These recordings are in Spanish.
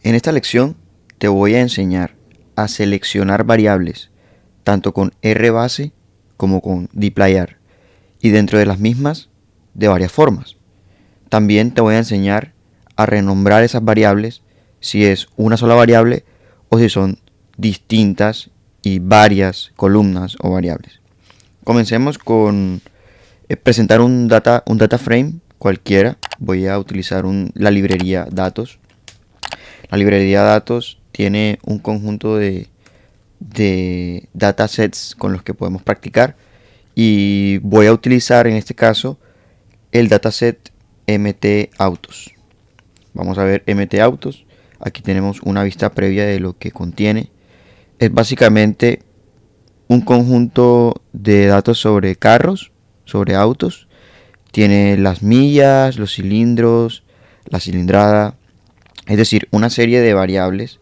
En esta lección te voy a enseñar a seleccionar variables tanto con rbase como con dplyr y dentro de las mismas de varias formas. También te voy a enseñar a renombrar esas variables si es una sola variable o si son distintas y varias columnas o variables. Comencemos con presentar un data frame cualquiera. Voy a utilizar la librería datos. La librería datos tiene un conjunto de datasets con los que podemos practicar y voy a utilizar en este caso el dataset mtautos. Vamos a ver mtautos. Aquí tenemos una vista previa de lo que contiene. Es básicamente un conjunto de datos sobre carros, sobre autos. Tiene las millas, los cilindros, la cilindrada, es decir, una serie de variables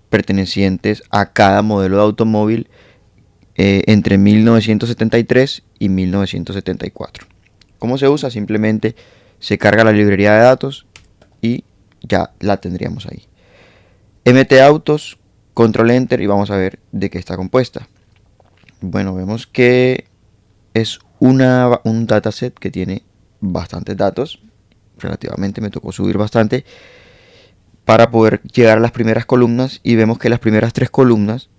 pertenecientes a cada modelo de automóvil entre 1973 y 1974. ¿Cómo se usa? Simplemente se carga la librería de datos y ya la tendríamos ahí. mtautos, control enter y vamos a ver de qué está compuesta. Bueno, vemos que es un dataset que tiene bastantes datos. Relativamente me tocó subir bastante para poder llegar a las primeras columnas y vemos que las primeras tres columnas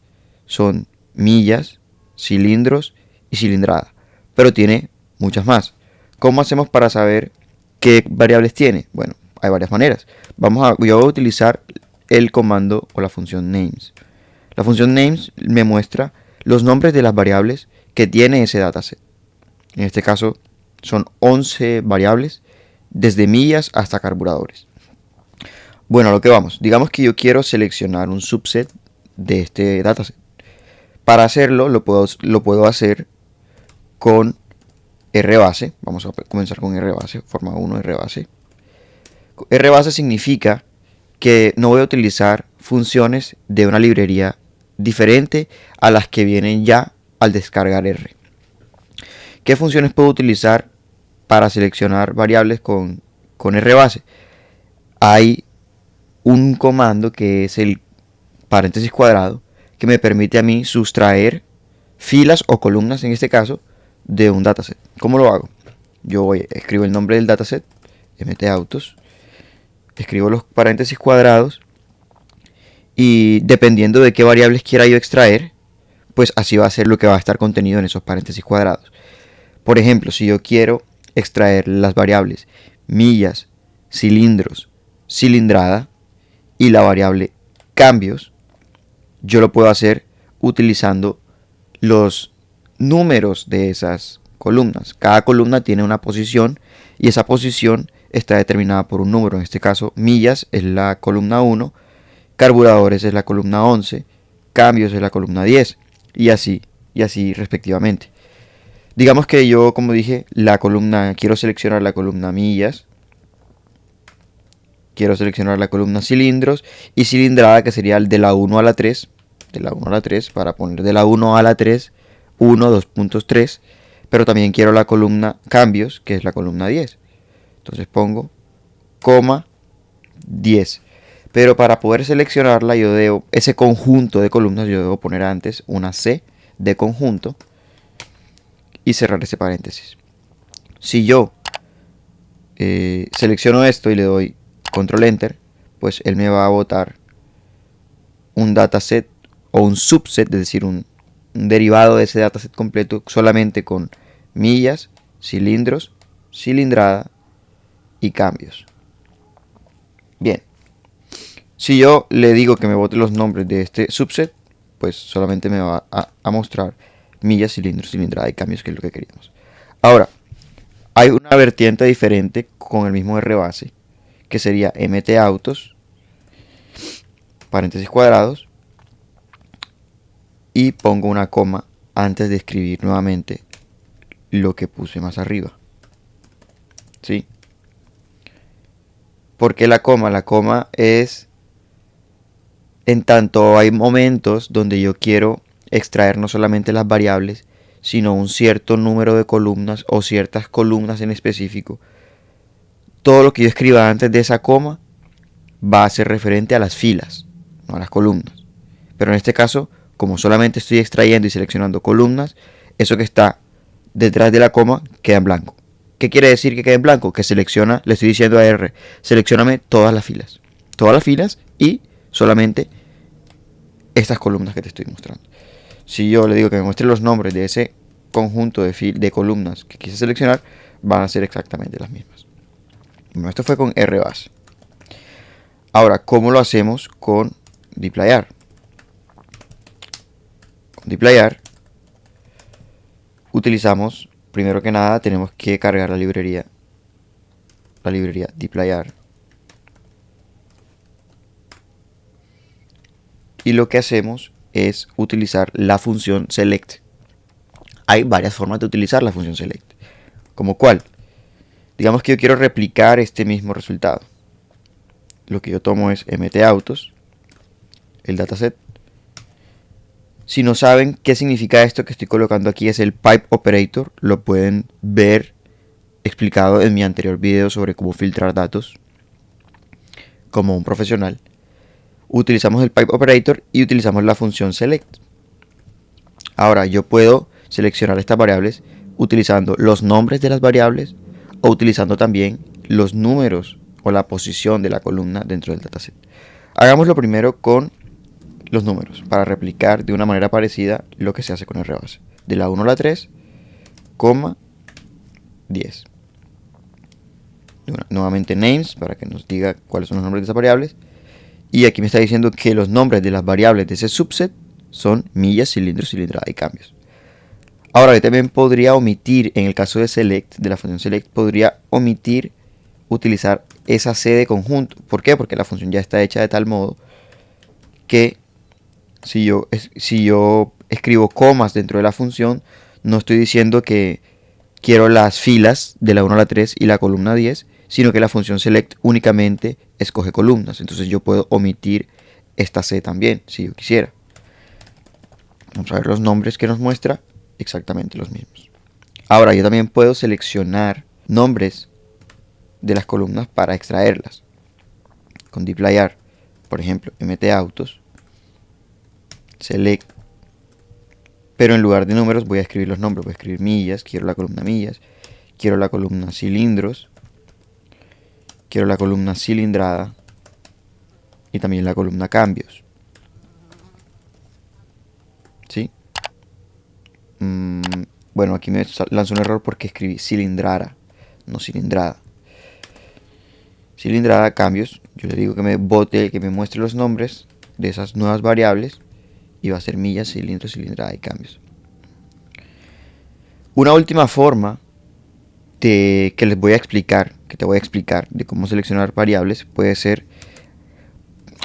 son millas, cilindros y cilindrada, pero tiene muchas más. ¿Cómo hacemos para saber qué variables tiene? Bueno, hay varias maneras. Yo voy a utilizar el comando o la función names. La función names me muestra los nombres de las variables que tiene ese dataset. En este caso son 11 variables, desde millas hasta carburadores. Bueno, a lo que vamos. Digamos que yo quiero seleccionar un subset de este dataset. Para hacerlo lo puedo hacer con rbase. Vamos a comenzar con rbase, forma 1 rbase. Rbase significa que no voy a utilizar funciones de una librería diferente a las que vienen ya al descargar R. ¿Qué funciones puedo utilizar para seleccionar variables con rbase? Hay un comando que es el paréntesis cuadrado que me permite a mí sustraer filas o columnas, en este caso, de un dataset. ¿Cómo lo hago? Yo escribo el nombre del dataset, mtautos, escribo los paréntesis cuadrados y dependiendo de qué variables quiera yo extraer, pues así va a ser lo que va a estar contenido en esos paréntesis cuadrados. Por ejemplo, si yo quiero extraer las variables millas, cilindros, cilindrada y la variable cambios, yo lo puedo hacer utilizando los números de esas columnas. Cada columna tiene una posición y esa posición está determinada por un número. En este caso, millas es la columna 1, carburadores es la columna 11, cambios es la columna 10 y así respectivamente. Digamos que yo, como dije, quiero seleccionar la columna millas, quiero seleccionar la columna cilindros y cilindrada, que sería de la 1 a la 3, para poner de la 1 a la 3, 1, 2.3, pero también quiero la columna cambios, que es la columna 10. Entonces pongo coma 10. Pero para poder seleccionarla, ese conjunto de columnas, yo debo poner antes una C de conjunto y cerrar ese paréntesis. Si yo selecciono esto y le doy control enter, pues él me va a botar un dataset o un subset, es decir, un derivado de ese dataset completo solamente con millas, cilindros, cilindrada y cambios. Bien, si yo le digo que me bote los nombres de este subset, pues solamente me va a mostrar millas, cilindros, cilindrada y cambios, que es lo que queríamos. Ahora, hay una vertiente diferente con el mismo rbase, que sería mtautos, paréntesis cuadrados, y pongo una coma antes de escribir nuevamente lo que puse más arriba. ¿Sí? ¿Por qué la coma? La coma es en tanto hay momentos donde yo quiero extraer no solamente las variables, sino un cierto número de columnas o ciertas columnas en específico. Todo lo que yo escriba antes de esa coma va a ser referente a las filas, no a las columnas. Pero en este caso, como solamente estoy extrayendo y seleccionando columnas, eso que está detrás de la coma queda en blanco. ¿Qué quiere decir que queda en blanco? Que selecciona, le estoy diciendo a R, seleccioname todas las filas. Todas las filas y solamente estas columnas que te estoy mostrando. Si yo le digo que me muestre los nombres de ese conjunto de columnas que quise seleccionar, van a ser exactamente las mismas. Bueno, esto fue con rbase. Ahora, ¿cómo lo hacemos con dplyr? Con dplyr utilizamos, primero que nada, tenemos que cargar la librería dplyr. Y lo que hacemos es utilizar la función select. Hay varias formas de utilizar la función select. ¿Como cuál? Digamos que yo quiero replicar este mismo resultado. Lo que yo tomo es mtautos, el dataset. Si no saben qué significa esto que estoy colocando aquí, es el pipe operator. Lo pueden ver explicado en mi anterior video sobre cómo filtrar datos como un profesional. Utilizamos el pipe operator y utilizamos la función select. Ahora yo puedo seleccionar estas variables utilizando los nombres de las variables o utilizando también los números o la posición de la columna dentro del dataset. Hagámoslo primero con los números para replicar de una manera parecida lo que se hace con rbase. De la 1 a la 3, 10. Nuevamente names para que nos diga cuáles son los nombres de esas variables. Y aquí me está diciendo que los nombres de las variables de ese subset son millas, cilindros, cilindrada y cambios. Ahora yo también podría omitir, en el caso de select, de la función select, podría omitir utilizar esa C de conjunto. ¿Por qué? Porque la función ya está hecha de tal modo que si yo escribo comas dentro de la función, no estoy diciendo que quiero las filas de la 1 a la 3 y la columna 10, sino que la función select únicamente escoge columnas. Entonces yo puedo omitir esta C también, si yo quisiera. Vamos a ver los nombres que nos muestra, exactamente los mismos. Ahora yo también puedo seleccionar nombres de las columnas para extraerlas. Con dplyr, por ejemplo, mtautos, select, pero en lugar de números voy a escribir los nombres. Voy a escribir millas, quiero la columna millas, quiero la columna cilindros, quiero la columna cilindrada y también la columna cambios. ¿Sí? Bueno, aquí me lanzó un error porque escribí cilindrada, no cilindrada. Cilindrada, cambios. Yo le digo que me bote, que me muestre los nombres de esas nuevas variables y va a ser millas, cilindros, cilindrada y cambios. Una última forma que les voy a explicar, que te voy a explicar de cómo seleccionar variables puede ser.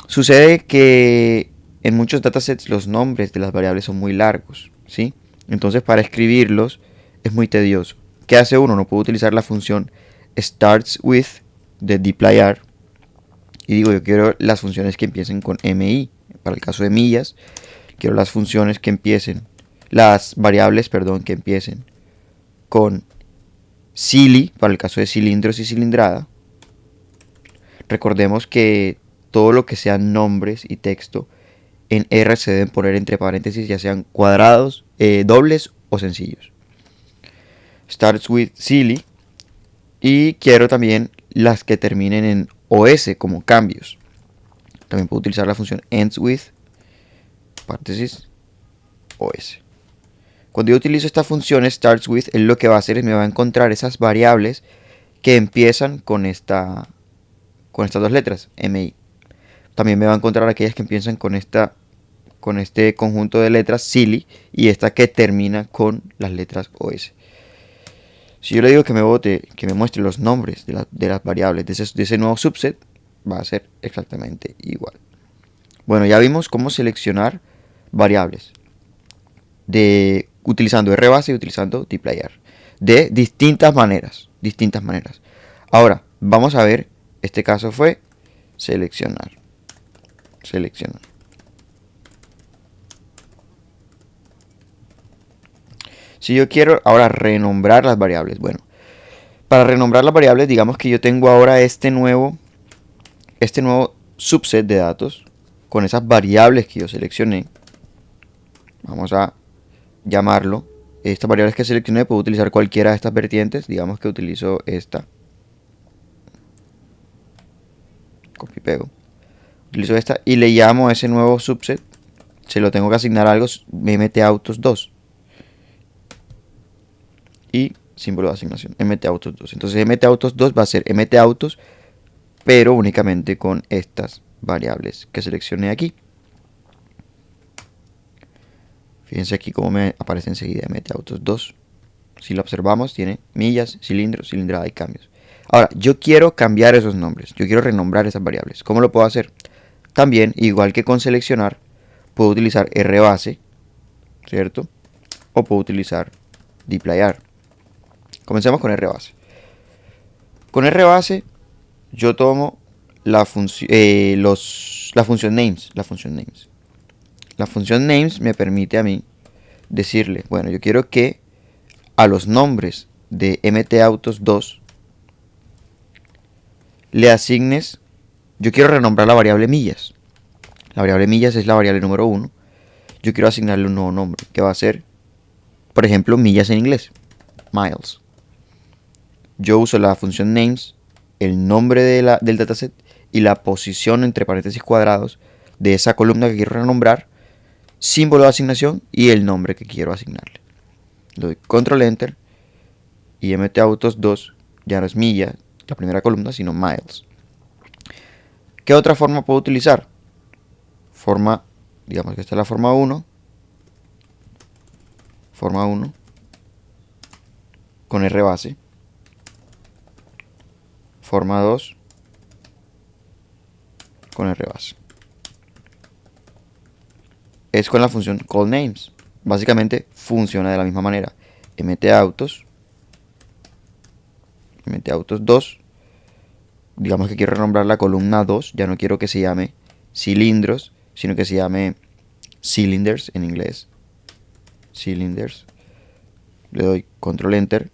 Sucede que en muchos datasets los nombres de las variables son muy largos, ¿sí? Entonces para escribirlos es muy tedioso. ¿Qué hace uno? No puede utilizar la función starts with de dplyr y digo yo quiero las funciones que empiecen con mi. Para el caso de millas quiero las funciones que empiecen, las variables, perdón, que empiecen con cili, para el caso de cilindros y cilindrada. Recordemos que todo lo que sean nombres y texto en R se deben poner entre paréntesis, ya sean cuadrados, dobles o sencillos. Starts with cili. Y quiero también las que terminen en os como cambios. También puedo utilizar la función ends with, paréntesis, os. Cuando yo utilizo esta función starts with, él lo que va a hacer es me va a encontrar esas variables que empiezan con estas dos letras, mi. También me va a encontrar aquellas que empiezan con este conjunto de letras cili y esta que termina con las letras os. Si yo le digo que me muestre los nombres de las variables de ese nuevo subset, va a ser exactamente igual. Bueno, ya vimos cómo seleccionar variables utilizando rbase y utilizando dplyr de distintas maneras. Ahora, vamos a ver, este caso fue seleccionar. Si yo quiero ahora renombrar las variables, bueno, para renombrar las variables, digamos que yo tengo ahora este nuevo subset de datos con esas variables que yo seleccioné. Vamos a llamarlo. Estas variables que seleccioné puedo utilizar cualquiera de estas vertientes. Digamos que utilizo esta. Copy pego. Utilizo esta y le llamo a ese nuevo subset. Se lo tengo que asignar algo, mtautos2. Y símbolo de asignación, mtautos2. Entonces mtautos2 va a ser mtautos, pero únicamente con estas variables que seleccioné aquí. Fíjense aquí cómo me aparece enseguida mtautos2. Si lo observamos, tiene millas, cilindros, cilindrada y cambios. Ahora, yo quiero cambiar esos nombres. Yo quiero renombrar esas variables. ¿Cómo lo puedo hacer? También, igual que con seleccionar, puedo utilizar rbase, ¿cierto? O puedo utilizar dplyr. Comencemos con rbase. Con rbase, yo tomo la función names. La función names me permite a mí decirle, bueno, yo quiero que a los nombres de mtautos2 le asignes, yo quiero renombrar la variable millas. La variable millas es la variable número 1. Yo quiero asignarle un nuevo nombre, que va a ser, por ejemplo, millas en inglés, miles. Yo uso la función names, el nombre del dataset y la posición entre paréntesis cuadrados de esa columna que quiero renombrar, símbolo de asignación y el nombre que quiero asignarle. Le doy control enter y mtautos2 ya no es millas, la primera columna, sino miles. ¿Qué otra forma puedo utilizar? Digamos que esta es la forma 1. Forma 1 con rbase. Forma 2 con rbase. Es con la función callNames. Básicamente funciona de la misma manera. mtautos2. Digamos que quiero renombrar la columna 2. Ya no quiero que se llame cilindros, sino que se llame cylinders en inglés. Cylinders. Le doy control enter.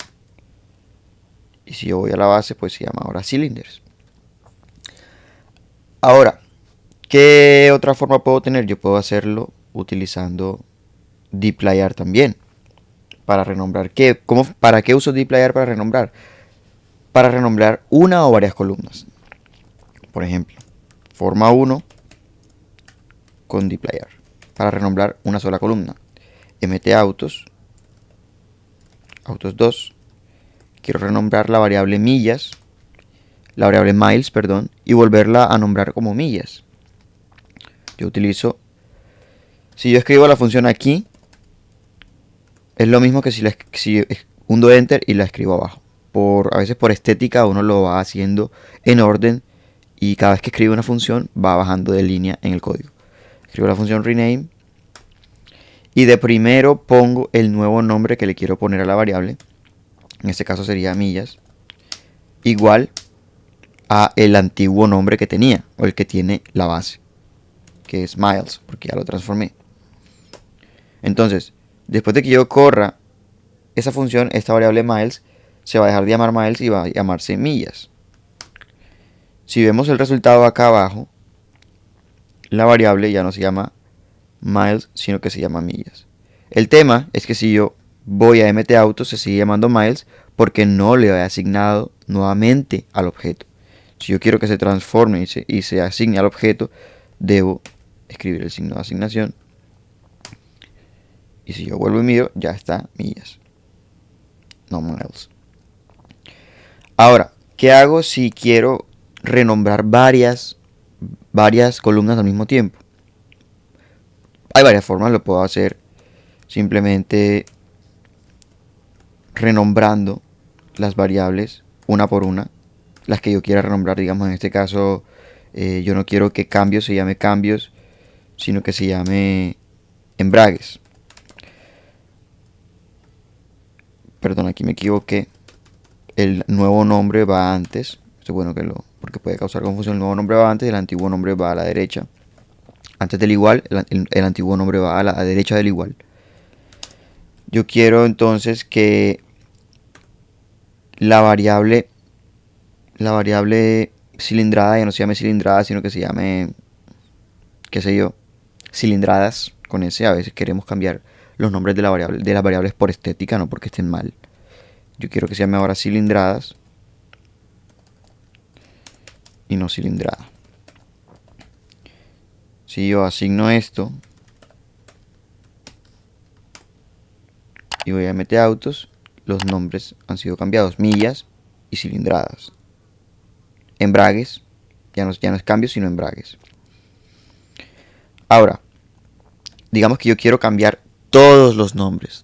Y si yo voy a la base, pues se llama ahora cylinders. Ahora, ¿qué otra forma puedo tener? Yo puedo hacerlo utilizando dplyr también. Para renombrar. ¿Para qué uso dplyr para renombrar? Para renombrar una o varias columnas. Por ejemplo, forma 1 con dplyr. Para renombrar una sola columna. mtautos, autos2. Quiero renombrar la variable millas, la variable miles, perdón, y volverla a nombrar como millas. Yo utilizo, si yo escribo la función aquí, es lo mismo que si hundo enter y la escribo abajo. A veces por estética uno lo va haciendo en orden y cada vez que escribe una función va bajando de línea en el código. Escribo la función rename y de primero pongo el nuevo nombre que le quiero poner a la variable. En este caso sería millas, igual a el antiguo nombre que tenía, o el que tiene la base, que es miles, porque ya lo transformé. Entonces, después de que yo corra esa función, esta variable miles se va a dejar de llamar miles y va a llamarse millas. Si vemos el resultado acá abajo, la variable ya no se llama miles, sino que se llama millas. El tema es que si yo voy a mtautos se sigue llamando miles porque no le he asignado nuevamente al objeto. Si yo quiero que se transforme y se asigne al objeto, debo escribir el signo de asignación. Y si yo vuelvo y miro, ya está millas, no miles. Ahora, ¿qué hago si quiero renombrar varias columnas al mismo tiempo? Hay varias formas, lo puedo hacer simplemente renombrando las variables una por una, las que yo quiera renombrar. Digamos, en este caso, yo no quiero que cambios se llame cambios, sino que se llame embragues. Perdón, aquí me equivoqué. El nuevo nombre va antes. Esto es bueno porque puede causar confusión. El nuevo nombre va antes y el antiguo nombre va a la derecha. Antes del igual, el antiguo nombre va a la derecha del igual. Yo quiero entonces que la variable cilindrada ya no se llame cilindrada, sino que se llame, qué sé yo, cilindradas con S. A veces queremos cambiar los nombres de las variables por estética, no porque estén mal. Yo quiero que se llame ahora cilindradas y no cilindrada. Si yo asigno esto y voy a meter autos, los nombres han sido cambiados, millas y cilindradas. Embragues, ya no es cambio, sino embragues. Ahora, digamos que yo quiero cambiar todos los nombres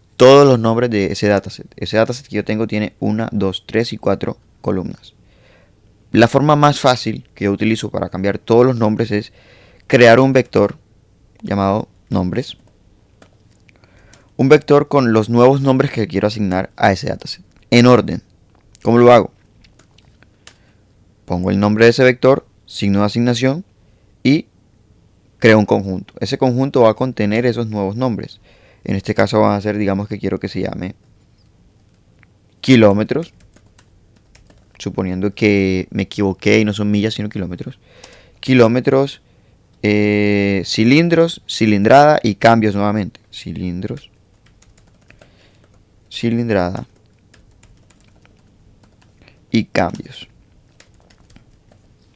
de ese dataset. Ese dataset que yo tengo tiene 1, 2, 3 y 4 columnas. La forma más fácil que yo utilizo para cambiar todos los nombres es crear un vector llamado nombres. Un vector con los nuevos nombres que quiero asignar a ese dataset. En orden. ¿Cómo lo hago? Pongo el nombre de ese vector, signo de asignación y creo un conjunto. Ese conjunto va a contener esos nuevos nombres. En este caso van a ser, digamos que quiero que se llame kilómetros. Suponiendo que me equivoqué y no son millas sino kilómetros. Kilómetros, cilindros, cilindrada y cambios nuevamente. Cilindros, cilindrada y cambios.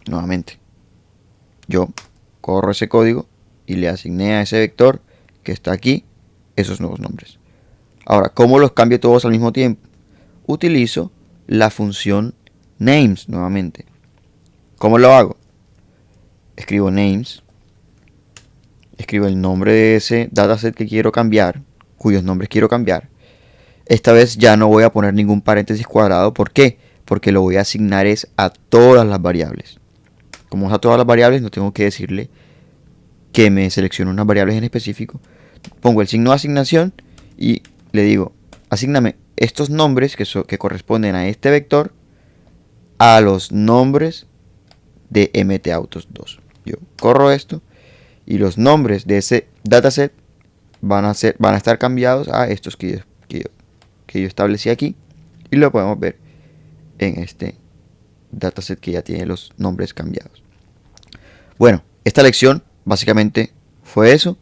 Nuevamente, yo corro ese código y le asigné a ese vector que está aquí esos nuevos nombres. Ahora, ¿cómo los cambio todos al mismo tiempo? Utilizo la función names nuevamente. ¿Cómo lo hago? Escribo names, escribo el nombre de ese dataset que quiero cambiar, cuyos nombres quiero cambiar. Esta vez ya no voy a poner ningún paréntesis cuadrado. ¿Por qué? Porque lo voy a asignar es a todas las variables. Como es a todas las variables, no tengo que decirle que me seleccione unas variables en específico. Pongo el signo de asignación y le digo, asígname estos nombres que corresponden a este vector a los nombres de mtautos2. Yo corro esto y los nombres de ese dataset van a estar cambiados a estos que yo establecí aquí, y lo podemos ver en este dataset que ya tiene los nombres cambiados. Bueno, esta lección básicamente fue eso: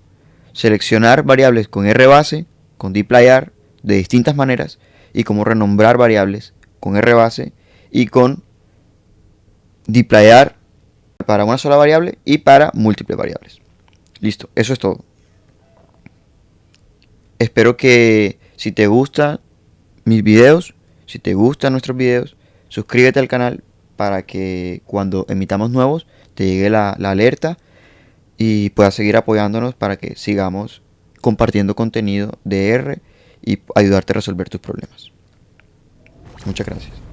seleccionar variables con rbase, con dplyr de distintas maneras, y cómo renombrar variables con rbase y con dplyr para una sola variable y para múltiples variables. Listo, eso es todo. Espero que si te gustan mis videos, si te gustan nuestros videos, suscríbete al canal para que cuando emitamos nuevos te llegue la alerta y puedas seguir apoyándonos para que sigamos compartiendo contenido de R y ayudarte a resolver tus problemas. Muchas gracias.